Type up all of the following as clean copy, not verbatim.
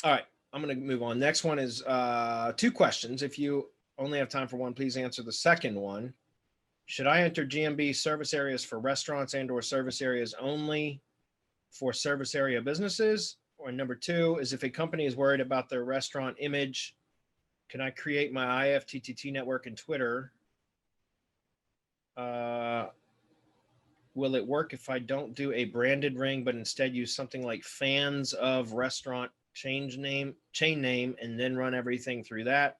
All right, I'm going to move on. Next one is two questions. If you only have time for one, please answer the second one. Should I enter GMB service areas for restaurants and or service areas only for service area businesses? Or number two is, if a company is worried about their restaurant image, can I create my IFTTT network and Twitter? Will it work if I don't do a branded ring, but instead use something like fans of restaurant chain name, and then run everything through that?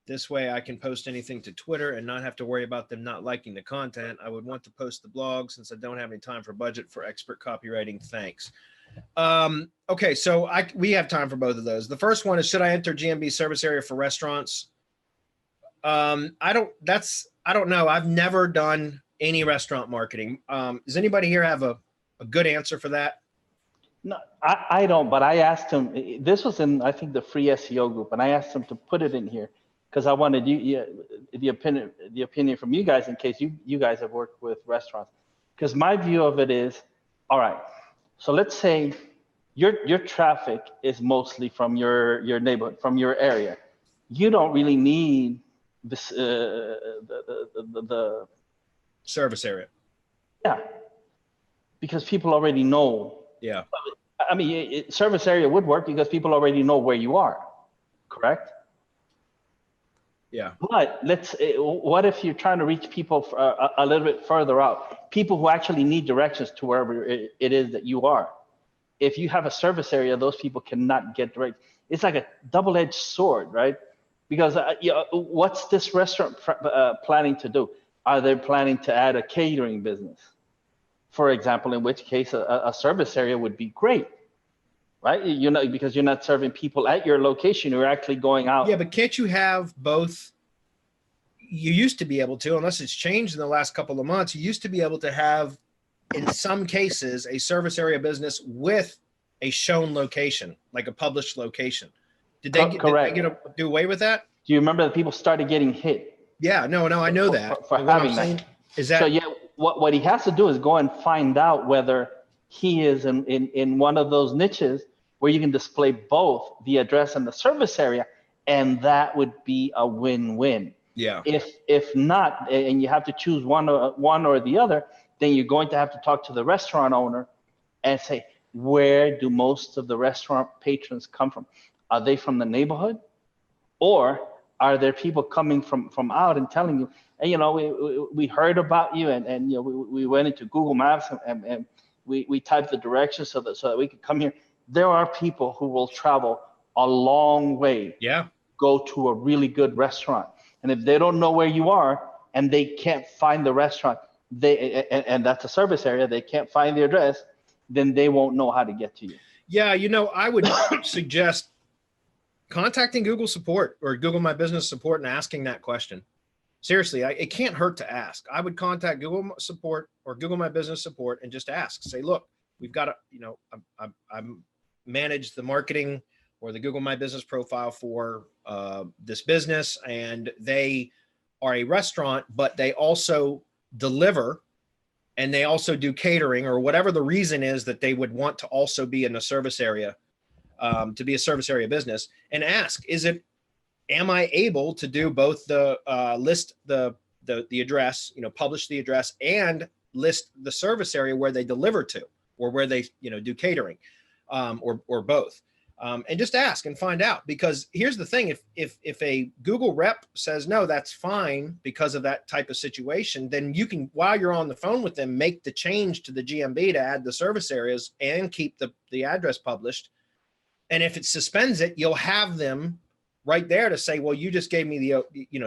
This way I can post anything to Twitter and not have to worry about them not liking the content. I would want to post the blog since I don't have any time for budget for expert copywriting. Thanks. Okay, so we have time for both of those. The first one is, should I enter GMB service area for restaurants? I don't know. I've never done any restaurant marketing. Does anybody here have a good answer for that? No, I don't, but I asked him, this was in, I think, the free SEO group, and I asked him to put it in here because I wanted the opinion from you guys in case you guys have worked with restaurants. Because my view of it is, all right, so let's say your traffic is mostly from your neighborhood, from your area. You don't really need this the service area. Yeah, because people already know. Yeah. I mean, service area would work because people already know where you are, correct? Yeah. But what if you're trying to reach people a little bit further out, people who actually need directions to wherever it is that you are? If you have a service area, those people cannot get direct. It's like a double-edged sword, right? Because what's this restaurant planning to do? Are they planning to add a catering business, for example, in which case a service area would be great, right? Because you're not serving people at your location, you're actually going out. Yeah, but can't you have both? You used to be able to, unless it's changed in the last couple of months, you used to be able to have, in some cases, a service area business with a shown location, like a published location. Did they do away with that? Do you remember that people started getting hit? Yeah, no, I know that. For having that. Is that. So yeah, what he has to do is go and find out whether he is in one of those niches where you can display both the address and the service area, and that would be a win-win. Yeah. If not, and you have to choose one or the other, then you're going to have to talk to the restaurant owner and say, where do most of the restaurant patrons come from? Are they from the neighborhood, or are there people coming from out and telling you, hey, we heard about you, and we went into Google Maps and we typed the directions so that we could come here. There are people who will travel a long way. Yeah. Go to a really good restaurant, and if they don't know where you are and they can't find the restaurant, and that's a service area, they can't find the address, then they won't know how to get to you. Yeah, I would suggest contacting Google support or Google My Business support and asking that question. Seriously, it can't hurt to ask. I would contact Google support or Google My Business support and just ask. Say, look, we've got I manage the marketing or the Google My Business profile for this business, and they are a restaurant, but they also deliver and they also do catering, or whatever the reason is that they would want to also be in a service area, to be a service area business, and ask, am I able to do both the list the address, publish the address, and list the service area where they deliver to, or where they do catering, or both, and just ask and find out. Because here's the thing: if a Google rep says no, that's fine because of that type of situation, then you can, while you're on the phone with them, make the change to the GMB to add the service areas and keep the address published. And if it suspends it, you'll have them right there to say, well, you just gave me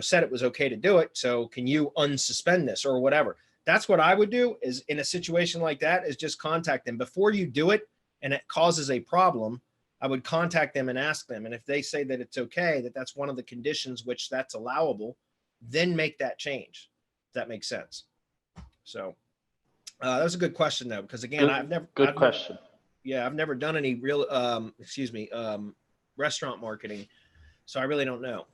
said it was okay to do it, so can you unsuspend this or whatever. That's what I would do, is in a situation like that, is just contact them before you do it and it causes a problem. I would contact them and ask them, and if they say that it's okay, that's one of the conditions which that's allowable, then make that change. If that makes sense. So that was a good question though, because again, I've never done any real restaurant marketing, so I really don't know.